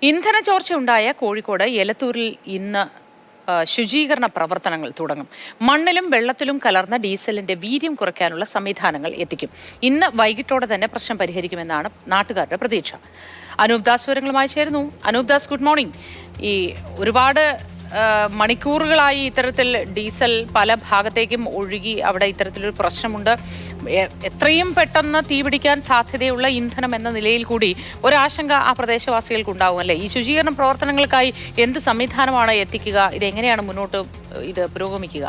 ഇന്ധന ചോർച്ചയുണ്ടായ കോഴിക്കോട് എലത്തൂരിൽ ഇന്ന് ശുചീകരണ പ്രവർത്തനങ്ങൾ തുടങ്ങും. മണ്ണിലും വെള്ളത്തിലും കലർന്ന ഡീസലിന്റെ വീര്യം കുറയ്ക്കാനുള്ള സംവിധാനങ്ങൾ എത്തിക്കും. ഇന്ന് വൈകിട്ടോടെ തന്നെ പ്രശ്നം പരിഹരിക്കുമെന്നാണ് നാട്ടുകാരുടെ പ്രതീക്ഷ. അനൂപ് ദാസ് വിവരങ്ങളുമായി ചേരുന്നു. Anoop Das, good morning. ഈ ഒരുപാട് മണിക്കൂറുകളായി ഇത്തരത്തിൽ ഡീസൽ പല ഭാഗത്തേക്കും ഒഴുകി അവിടെ ഇത്തരത്തിലൊരു പ്രശ്നമുണ്ട്. എത്രയും പെട്ടെന്ന് തീപിടിക്കാൻ സാധ്യതയുള്ള ഇന്ധനം എന്ന നിലയിൽ കൂടി ഒരാശങ്ക ആ പ്രദേശവാസികൾക്കുണ്ടാവും അല്ലേ? ഈ ശുചീകരണ പ്രവർത്തനങ്ങൾക്കായി എന്ത് സംവിധാനമാണ് എത്തിക്കുക? ഇതെങ്ങനെയാണ് മുന്നോട്ട് ഇത് പുരോഗമിക്കുക?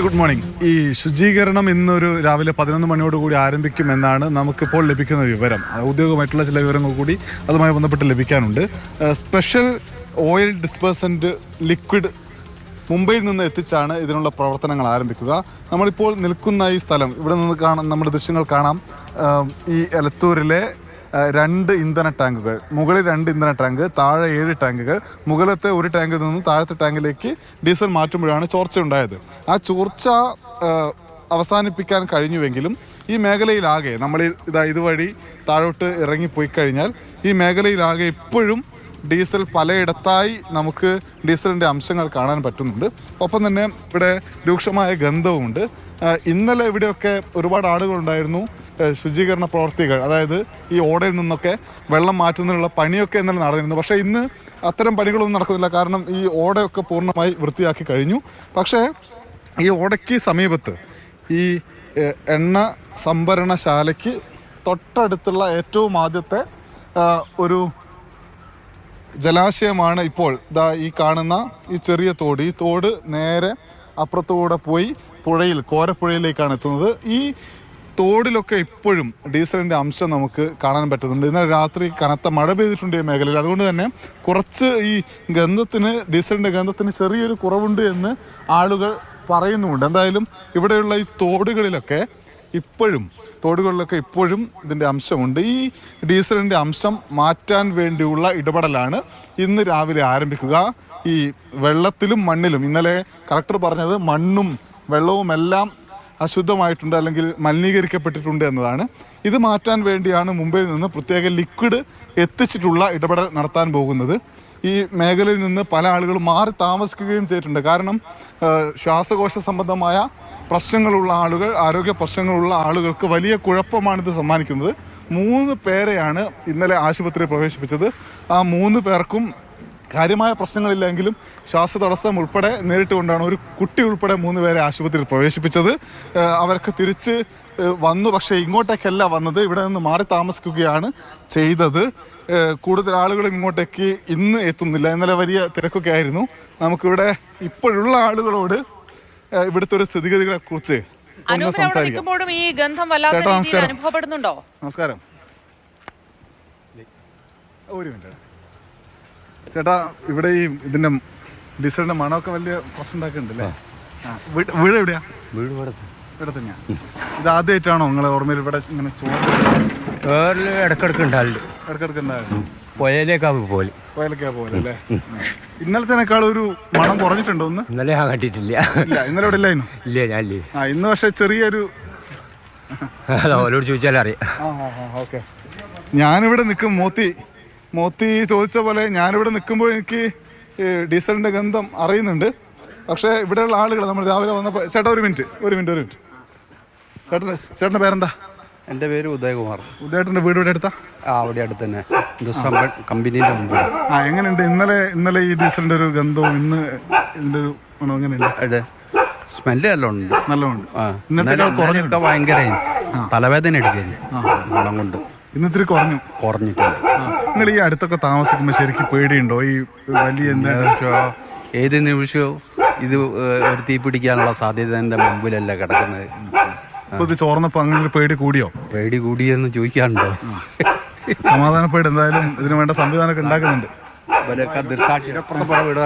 Good morning. ഈ ശുചീകരണം ഇന്നൊരു രാവിലെ 11 മണിയോടുകൂടി ആരംഭിക്കുമെന്നാണ് നമുക്കിപ്പോൾ ലഭിക്കുന്ന വിവരം. ഔദ്യോഗികമായിട്ടുള്ള ചില വിവരങ്ങൾ കൂടി അതുമായി ബന്ധപ്പെട്ട് ലഭിക്കാനുണ്ട്. സ്പെഷ്യൽ ഓയിൽ ഡിസ്പേഴ്സൻ്റ് ലിക്വിഡ് മുംബൈയിൽ നിന്ന് എത്തിച്ചാണ് ഇതിനുള്ള പ്രവർത്തനങ്ങൾ ആരംഭിക്കുക. നമ്മളിപ്പോൾ നിൽക്കുന്ന ഈ സ്ഥലം, ഇവിടെ നിന്ന് നമ്മുടെ ദൃശ്യങ്ങൾ കാണാം. ഈ എലത്തൂരിലെ 2 ഇന്ധന ടാങ്കുകൾ, മുകളിൽ 2 ഇന്ധന ടാങ്ക്, താഴെ 7 ടാങ്കുകൾ. മുകളിലത്തെ ഒരു ടാങ്കിൽ നിന്ന് താഴത്തെ ടാങ്കിലേക്ക് ഡീസൽ മാറ്റുമ്പോഴാണ് ചോർച്ച ഉണ്ടായത്. ആ ചോർച്ച അവസാനിപ്പിക്കാൻ കഴിഞ്ഞുവെങ്കിലും ഈ മേഖലയിലാകെ നമ്മൾ ഇതുവഴി താഴോട്ട് ഇറങ്ങിപ്പോയി കഴിഞ്ഞാൽ ഈ മേഖലയിലാകെ ഇപ്പോഴും ഡീസൽ പലയിടത്തായി നമുക്ക് ഡീസലിൻ്റെ അംശങ്ങൾ കാണാൻ പറ്റുന്നുണ്ട്. ഒപ്പം തന്നെ ഇവിടെ രൂക്ഷമായ ഗന്ധവുമുണ്ട്. ഇന്നലെ ഇവിടെയൊക്കെ ഒരുപാട് ആളുകളുണ്ടായിരുന്നു. ശുചീകരണ പ്രവർത്തികൾ, അതായത് ഈ ഓടയിൽ നിന്നൊക്കെ വെള്ളം മാറ്റുന്നതിനുള്ള പണിയൊക്കെ ഇന്നലെ നടന്നിരുന്നു. പക്ഷേ ഇന്ന് അത്തരം പണികളൊന്നും നടക്കുന്നില്ല. കാരണം ഈ ഓടയൊക്കെ പൂർണ്ണമായി വൃത്തിയാക്കി കഴിഞ്ഞു. പക്ഷേ ഈ ഓടയ്ക്ക് സമീപത്ത് ഈ എണ്ണ സംഭരണശാലയ്ക്ക് തൊട്ടടുത്തുള്ള ഏറ്റവും ആദ്യത്തെ ഒരു ജലാശയമാണ് ഇപ്പോൾ ഈ കാണുന്ന ഈ ചെറിയ തോട്. ഈ തോട് നേരെ അപ്പുറത്തുകൂടെ പോയി കോരപ്പുഴയിലേക്കാണ് എത്തുന്നത്. ഈ തോടിലൊക്കെ ഇപ്പോഴും ഡീസലിൻ്റെ അംശം നമുക്ക് കാണാൻ പറ്റുന്നുണ്ട്. ഇന്നലെ രാത്രി കനത്ത മഴ പെയ്തിട്ടുണ്ട് ഈ മേഖലയിൽ. അതുകൊണ്ട് തന്നെ കുറച്ച് ഈ ഡീസലിൻ്റെ ഗന്ധത്തിന് ചെറിയൊരു കുറവുണ്ട് എന്ന് ആളുകൾ പറയുന്നുമുണ്ട്. എന്തായാലും ഇവിടെയുള്ള ഈ തോടുകളിലൊക്കെ ഇപ്പോഴും ഇതിൻ്റെ അംശമുണ്ട്. ഈ ഡീസലിൻ്റെ അംശം മാറ്റാൻ വേണ്ടിയുള്ള ഇടപെടലാണ് ഇന്ന് രാവിലെ ആരംഭിക്കുക. ഈ വെള്ളത്തിലും മണ്ണിലും, ഇന്നലെ കളക്ടർ പറഞ്ഞത് മണ്ണും വെള്ളവും എല്ലാം അശുദ്ധമായിട്ടുണ്ട്, അല്ലെങ്കിൽ മലിനീകരിക്കപ്പെട്ടിട്ടുണ്ട് എന്നതാണ്. ഇത് മാറ്റാൻ വേണ്ടിയാണ് മുംബൈയിൽ നിന്ന് പ്രത്യേക ലിക്വിഡ് എത്തിച്ചിട്ടുള്ള ഇടപെടൽ നടത്താൻ പോകുന്നത്. ഈ മേഖലയിൽ നിന്ന് പല ആളുകളും മാറി താമസിക്കുകയും ചെയ്തിട്ടുണ്ട്. കാരണം ശ്വാസകോശ സംബന്ധമായ പ്രശ്നങ്ങളുള്ള ആളുകൾ, ആരോഗ്യ പ്രശ്നങ്ങളുള്ള ആളുകൾക്ക് വലിയ കുഴപ്പമാണിത് സമ്മാനിക്കുന്നത്. 3 പേരെയാണ് ഇന്നലെ ആശുപത്രിയിൽ പ്രവേശിപ്പിച്ചത്. ആ 3 പേർക്കും കാര്യമായ പ്രശ്നങ്ങളില്ലെങ്കിലും ശ്വാസതടസ്സം ഉൾപ്പെടെ നേരിട്ടുകൊണ്ടാണ് ഒരു കുട്ടി ഉൾപ്പെടെ 3 പേരെ ആശുപത്രിയിൽ പ്രവേശിപ്പിച്ചത്. അവർക്ക് തിരിച്ച് വന്നു, പക്ഷേ ഇങ്ങോട്ടേക്കല്ല വന്നത്, ഇവിടെ നിന്ന് മാറി താമസിക്കുകയാണ് ചെയ്തത്. കൂടുതൽ ആളുകളും ഇങ്ങോട്ടേക്ക് ഇന്ന് എത്തുന്നില്ല. ഇന്നലെ വലിയ തിരക്കൊക്കെ ആയിരുന്നു. നമുക്കിവിടെ ഇപ്പോഴുള്ള ആളുകളോട് ഇവിടുത്തെ ഒരു സ്ഥിതിഗതികളെ കുറിച്ച് സംസാരിക്കാം. നമസ്കാരം. ഒരു മിനിറ്റ് ചേട്ടാ, ഇവിടെ ഈ ഇതിന്റെ ഡീസലിന്റെ മണമൊക്കെ വലിയ പ്രശ്നം ഉണ്ടാക്കുന്നുണ്ടല്ലേ? വീട് എവിടെയാ? വീട് ഇവിടെ തന്നെയാ. ഇത് ആദ്യമായിട്ടാണോ നിങ്ങളെ ഓർമ്മയിൽ ഇവിടെ ഇങ്ങനെ ഇടക്കിടക്ക് ഉണ്ടായിരുന്നു? പുഴയിലേക്കാ പോലെ അല്ലേ? ഇന്നലത്തേക്കാൾ ഒരു മണം കുറഞ്ഞിട്ടുണ്ടോ? ഒന്ന് ഇന്നലെ ഞാൻ കണ്ടിട്ടില്ല. ഇന്നലെ ഇവിടെ ഇല്ലായിരുന്നു? ഇല്ല, ഞാനില്ലേ. ഇന്ന് പക്ഷെ ചെറിയൊരു അവരോട് ചോദിച്ചാലറിയാം. ഓക്കെ. ഞാനിവിടെ നിൽക്കും, മോത്തി ചോദിച്ച പോലെ ഞാനിവിടെ നിൽക്കുമ്പോൾ എനിക്ക് ഡീസലിൻ്റെ ഗന്ധം അറിയുന്നുണ്ട്. പക്ഷേ ഇവിടെയുള്ള ആളുകൾ നമ്മൾ രാവിലെ വന്നപ്പോൾ ചേട്ടാ ഒരു മിനിറ്റ് ചേട്ടൻ്റെ പേരെന്താ? എൻ്റെ പേര് ഉദയകുമാർ. ഉദയേട്ടൻ്റെ വീട് ഇവിടെ അടുത്താ? അവിടെ അടുത്ത് തന്നെ, കമ്പനീൻ്റെ മുമ്പിൽ. എങ്ങനെയുണ്ട് ഇന്നലെ ഈ ഡീസലിൻ്റെ ഒരു ഗന്ധവും ഇന്ന് ഇതിൻ്റെ ഒരു മണം എങ്ങനെയുണ്ട്? സ്മെല്ല് നല്ലോണ്ട്. ഇന്നത്തെ ഭയങ്കര തലവേദന എടുക്കുന്നു മണം കൊണ്ട്. ഇന്നിത്തിരി കുറഞ്ഞിട്ടുണ്ട്. നിങ്ങൾ ഈ അടുത്തൊക്കെ താമസിക്കുമ്പോൾ ശരിക്കും പേടിയുണ്ടോ? ഈ വലിയ ഏത് നിമിഷവും ഇത് ഒരു തീ പിടിക്കാനുള്ള സാധ്യത എൻ്റെ മുമ്പിലല്ല കിടക്കുന്നത്. ഇത് ചോർന്നപ്പോൾ അങ്ങനെ ഒരു പേടി കൂടിയോ? പേടി കൂടിയെന്ന് ചോദിക്കാറുണ്ടോ? സമാധാനപ്പെട്ട് എന്തായാലും ഇതിനു വേണ്ട സംവിധാനമൊക്കെ ഉണ്ടാക്കുന്നുണ്ട്.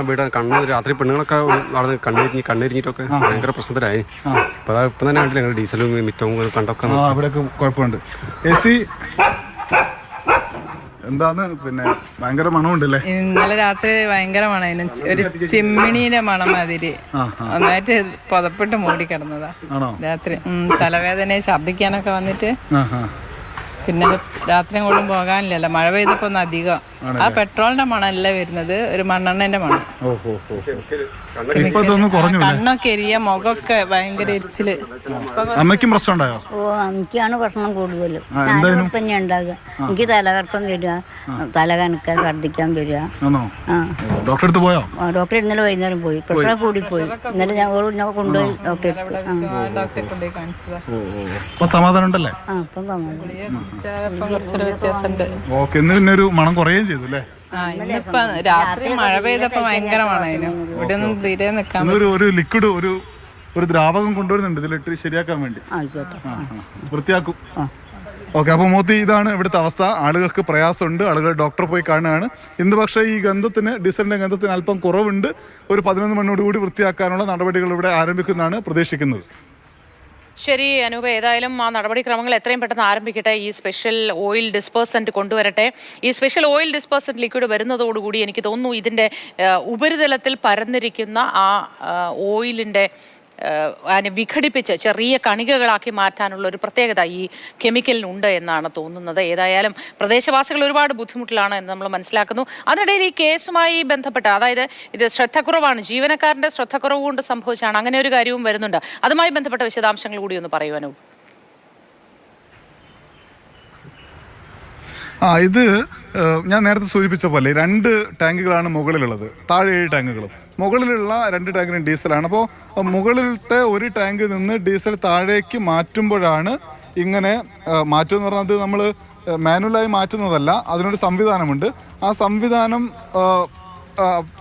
വീടാൻ കണ്ണൂർ രാത്രി പെണ്ണുങ്ങളൊക്കെ നടന്ന് കണ്ണെരിഞ്ഞിട്ടൊക്കെ ഭയങ്കര പ്രശ്നത്തിലായി. ഇപ്പം തന്നെ കണ്ടില്ല ഞങ്ങൾ ഡീസലും മിറ്റവും കണ്ടൊക്കെ അവിടെയൊക്കെ കുഴപ്പമുണ്ട്. ചേച്ചി എന്താണ് പിന്നെ ഭയങ്കര മണമുണ്ടല്ലേ? ഇന്നലെ രാത്രി ഭയങ്കര മണം, ഒരു ചിമ്മിണിയുടെ മണം മാതിരി ഒന്നായിട്ട് പുതപ്പിട്ട് മൂടി കിടന്നതാ രാത്രി. തലവേദന, ഛർദിക്കാനൊക്കെ വന്നിട്ട് പിന്നെ രാത്രി കൊണ്ടും പോകാനില്ലല്ലോ, മഴ പെയ്തപ്പോ ഒന്ന് അധികം. ആ പെട്രോളിന്റെ മണമല്ല വരുന്നത്, ഒരു മണ്ണെണ്ണന്റെ മണം. ഇപ്പൊ ഇതൊന്നും കുറഞ്ഞു. കണ്ണൊക്കെ എരിയ, മുഖമൊക്കെ ഭയങ്കര എരിച്ചില്. അമ്മയ്ക്കും പ്രശ്നം ഉണ്ടായോ? എനിക്കാണ് പ്രശ്നം കൂടുതലും. ഞാനും തന്നെ ഉണ്ടാകുക. എനിക്ക് തലകറക്കം വരിക, തല കണക്കാൻ, ഛർദ്ദിക്കാൻ വരിക. ഡോക്ടറെ അടുത്ത് പോയോ? ഡോക്ടറെ ഇന്നലെ വൈകുന്നേരം പോയി, പ്രഷർ കൂടിപ്പോയി. ഇന്നലെ ഞാൻ കൊണ്ടുപോയി ഡോക്ടറെ കൊണ്ടുപോയി കാണിച്ചതാ. ഇപ്പൊ സമാധാനം ഉണ്ടല്ലേ? അപ്പം സമാധാനം. കുറച്ചൊരു വ്യത്യാസമുണ്ട്. ഓക്കെ, ഇന്ന് പിന്നെ ഒരു മണം കുറയുകയും ചെയ്തു അല്ലേ? ഇന്നിപ്പോ രാത്രി മഴ പെയ്തപ്പോ ഭയങ്കര മണേനു. ഇവിടെ ഒന്നും തീരെ നിക്കാൻ. ഒരു ലിക്വിഡ് ഒരു ദ്രാവകം കൊണ്ടുവരുന്നുണ്ട് ഇതിലിട്ട് ശരിയാക്കാൻ വേണ്ടി. വൃത്തിയാക്കും. ഓക്കെ, അപ്പോൾ മോത്തി ഇതാണ് ഇവിടുത്തെ അവസ്ഥ. ആളുകൾക്ക് പ്രയാസമുണ്ട്, ആളുകൾ ഡോക്ടറെ പോയി കാണുകയാണ്. ഇന്ന് പക്ഷേ ഈ ഡീസലിന്റെ ഗന്ധത്തിന് അല്പം കുറവുണ്ട്. ഒരു 11 മണിയോടുകൂടി വൃത്തിയാക്കാനുള്ള നടപടികൾ ഇവിടെ ആരംഭിക്കുന്നതാണ് പ്രതീക്ഷിക്കുന്നത്. ശരി അനൂപ, ഏതായാലും ആ നടപടിക്രമങ്ങൾ എത്രയും പെട്ടെന്ന് ആരംഭിക്കട്ടെ. ഈ സ്പെഷ്യൽ ഓയിൽ ഡിസ്പേഴ്സൻറ്റ് കൊണ്ടുവരട്ടെ. ഈ സ്പെഷ്യൽ ഓയിൽ ഡിസ്പേഴ്സൻറ്റ് ലിക്വിഡ് വരുന്നതോടുകൂടി എനിക്ക് തോന്നുന്നു ഇതിൻ്റെ ഉപരിതലത്തിൽ പരന്നിരിക്കുന്ന ആ ഓയിലിൻ്റെ അതിനെ വിഘടിപ്പിച്ച് ചെറിയ കണികകളാക്കി മാറ്റാനുള്ള ഒരു പ്രത്യേകത ഈ കെമിക്കലിനുണ്ട് എന്നാണ് തോന്നുന്നത്. ഏതായാലും പ്രദേശവാസികൾ ഒരുപാട് ബുദ്ധിമുട്ടിലാണ് എന്ന് നമ്മൾ മനസ്സിലാക്കുന്നു. അതിനിടയിൽ ഈ കേസുമായി ബന്ധപ്പെട്ട്, അതായത് ഇത് ശ്രദ്ധക്കുറവാണ്, ജീവനക്കാരൻ്റെ ശ്രദ്ധക്കുറവ് കൊണ്ട് സംഭവിച്ചാണ്, അങ്ങനെ ഒരു കാര്യവും വരുന്നുണ്ട്. അതുമായി ബന്ധപ്പെട്ട വിശദാംശങ്ങൾ കൂടി ഒന്ന് പറയുവാനോ? ഇത് ഞാൻ നേരത്തെ സൂചിപ്പിച്ച പോലെ 2 ടാങ്കുകളാണ് മുകളിലുള്ളത്, താഴെ 7 ടാങ്കുകളും. മുകളിലുള്ള 2 ടാങ്കിനും ഡീസലാണ്. അപ്പോൾ മുകളിലത്തെ ഒരു ടാങ്കിൽ നിന്ന് ഡീസൽ താഴേക്ക് മാറ്റുമ്പോഴാണ് ഇങ്ങനെ മാറ്റുമെന്ന് പറഞ്ഞാൽ അത് നമ്മൾ മാനുവലായി മാറ്റുന്നതല്ല, അതിനൊരു സംവിധാനമുണ്ട്. ആ സംവിധാനം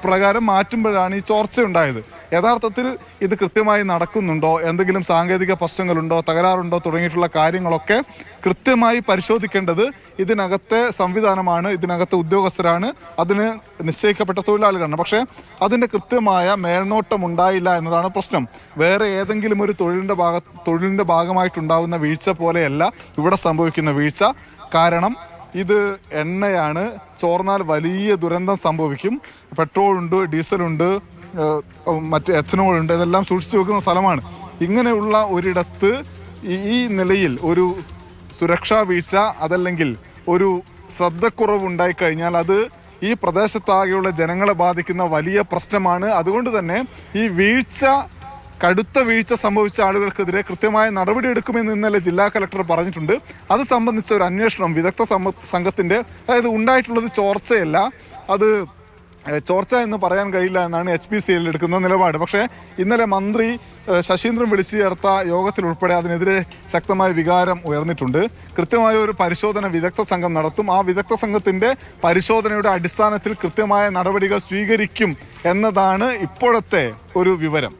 പ്രകാരം മാറ്റുമ്പോഴാണ് ഈ ചോർച്ച ഉണ്ടായത്. യഥാർത്ഥത്തിൽ ഇത് കൃത്യമായി നടക്കുന്നുണ്ടോ, എന്തെങ്കിലും സാങ്കേതിക പ്രശ്നങ്ങളുണ്ടോ, തകരാറുണ്ടോ തുടങ്ങിയിട്ടുള്ള കാര്യങ്ങളൊക്കെ കൃത്യമായി പരിശോധിക്കേണ്ടത് ഇതിനകത്തെ സംവിധാനമാണ്, ഇതിനകത്തെ ഉദ്യോഗസ്ഥരാണ്, അതിന് നിശ്ചയിക്കപ്പെട്ട തൊഴിലാളികളാണ്. അതിൻ്റെ കൃത്യമായ മേൽനോട്ടം ഉണ്ടായില്ല എന്നതാണ് പ്രശ്നം. വേറെ ഏതെങ്കിലും ഒരു തൊഴിലിൻ്റെ ഭാഗമായിട്ടുണ്ടാകുന്ന വീഴ്ച പോലെയല്ല ഇവിടെ സംഭവിക്കുന്ന വീഴ്ച. കാരണം ഇത് എണ്ണയാണ്, ചോർന്നാൽ വലിയ ദുരന്തം സംഭവിക്കും. പെട്രോളുണ്ട്, ഡീസലുണ്ട്, മറ്റ് എഥനോളുണ്ട്, ഇതെല്ലാം സൂക്ഷിച്ചു വെക്കുന്ന സ്ഥലമാണ്. ഇങ്ങനെയുള്ള ഒരിടത്ത് ഈ നിലയിൽ ഒരു സുരക്ഷാ വീഴ്ച അതല്ലെങ്കിൽ ഒരു ശ്രദ്ധക്കുറവ് ഉണ്ടായിക്കഴിഞ്ഞാൽ അത് ഈ പ്രദേശത്താകെയുള്ള ജനങ്ങളെ ബാധിക്കുന്ന വലിയ പ്രശ്നമാണ്. അതുകൊണ്ട് തന്നെ ഈ കടുത്ത വീഴ്ച സംഭവിച്ച ആളുകൾക്കെതിരെ കൃത്യമായ നടപടിയെടുക്കുമെന്ന് ഇന്നലെ ജില്ലാ കലക്ടർ പറഞ്ഞിട്ടുണ്ട്. അത് സംബന്ധിച്ച ഒരു അന്വേഷണം വിദഗ്ധ സംഘത്തിൻ്റെ, അതായത് ഉണ്ടായിട്ടുള്ളത് ചോർച്ചയല്ല, അത് ചോർച്ച എന്ന് പറയാൻ കഴിയില്ല എന്നാണ് HPCL എടുക്കുന്ന നിലപാട്. പക്ഷേ ഇന്നലെ മന്ത്രി ശശീന്ദ്രൻ വിളിച്ചു ചേർത്ത യോഗത്തിലുൾപ്പെടെ അതിനെതിരെ ശക്തമായ വികാരം ഉയർന്നിട്ടുണ്ട്. കൃത്യമായ ഒരു പരിശോധന വിദഗ്ധ സംഘം നടത്തും. ആ വിദഗ്ധ സംഘത്തിൻ്റെ പരിശോധനയുടെ അടിസ്ഥാനത്തിൽ കൃത്യമായ നടപടികൾ സ്വീകരിക്കും എന്നതാണ് ഇപ്പോഴത്തെ ഒരു വിവരം.